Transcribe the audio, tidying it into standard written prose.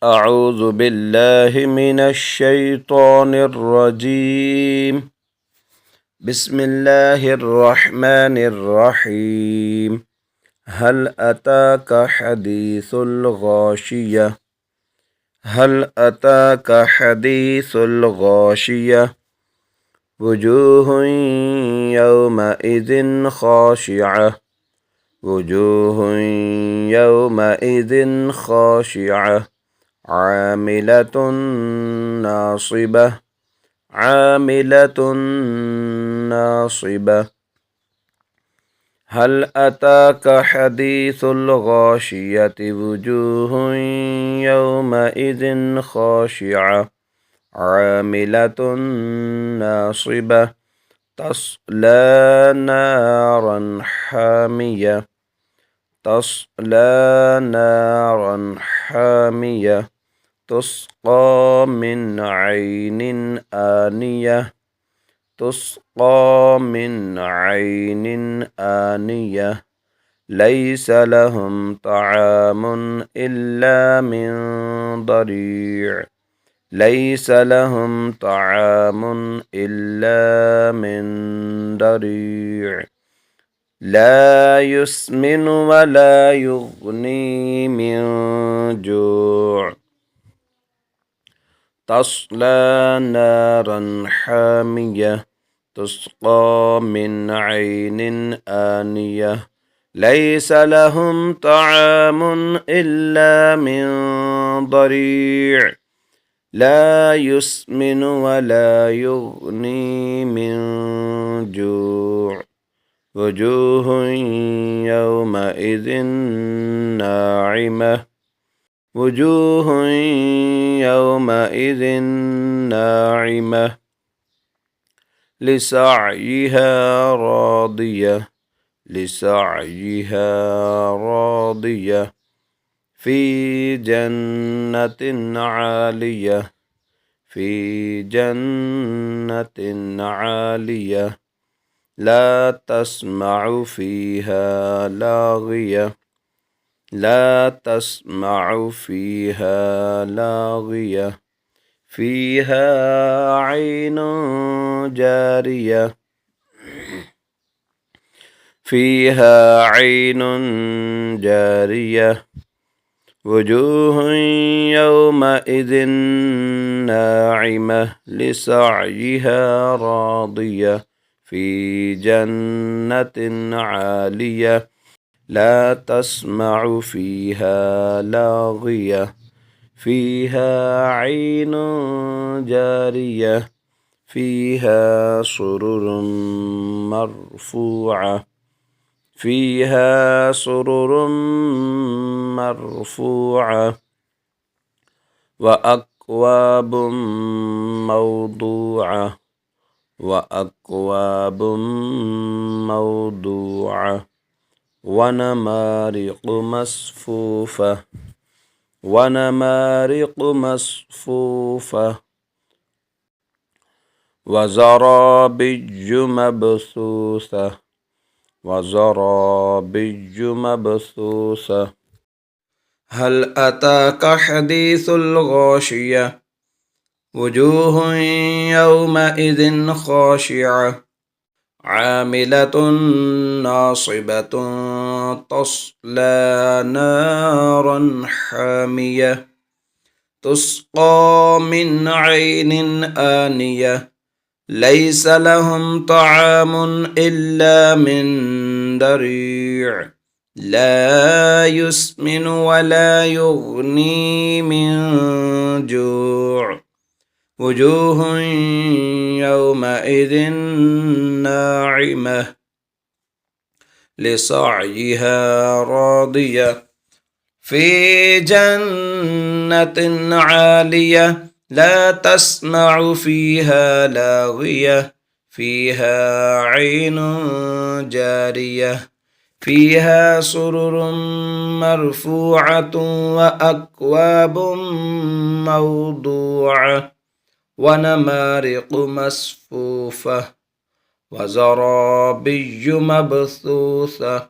أعوذ بالله من الشيطان الرجيم. بسم الله الرحمن الرحيم. هل أتاك حديث الغاشية؟ هل أتاك حديث الغاشية؟ وجوه يومئذ خاشعة. وجوه يومئذ خاشعة عاملة ناصبة. عاملة ناصبة. هل أتاك حديث الغاشية؟ وجوه يومئذ خاشعة عاملة ناصبة تصلى نارا حامية. تصلى نارا حامية تسقى من عين آنية. تسقى من عين آنية ليس لهم طعام إلا من ضريع. ليس لهم طعام إلا من ضريع لا يسمن ولا يغني من جوع. تصلى نارا حامية تسقى من عين آنية ليس لهم طعام إلا من ضريع لا يسمن ولا يغني من جوع. وجوه يومئذ ناعمة. وجوه يومئذ ناعمة لسعيها راضية. لسعيها راضية في جنة عالية. في جنة عالية لا تسمع فيها لاغية. لا تسمع فيها لاغية فيها عين جارية. فيها عين جارية وجوه يومئذ ناعمة لسعيها راضية في جنة عالية لا تسمع فيها لاغية فيها عين جارية فيها سرر مرفوعة. فيها سرر مرفوعة وأكواب موضوعة. وأكواب موضوعة ونمارق مصفوفة. ونمارق مصفوفة وزرابي مبثوثة. وزرابي مبثوثة. هل أتاك حديث الغاشية؟ وجوه يومئذ خاشعة عاملة ناصبة تصلى نارا حامية تسقى من عين آنية ليس لهم طعام إلا من ضريع لا يسمن ولا يغني من جوع. وجوه يومئذ ناعمة لسعيها راضية في جنة عالية لا تسمع فيها لاغية فيها عين جارية فيها سرر مرفوعة وأكواب موضوعة ونمارق مصفوفة وزرابي مبثوثة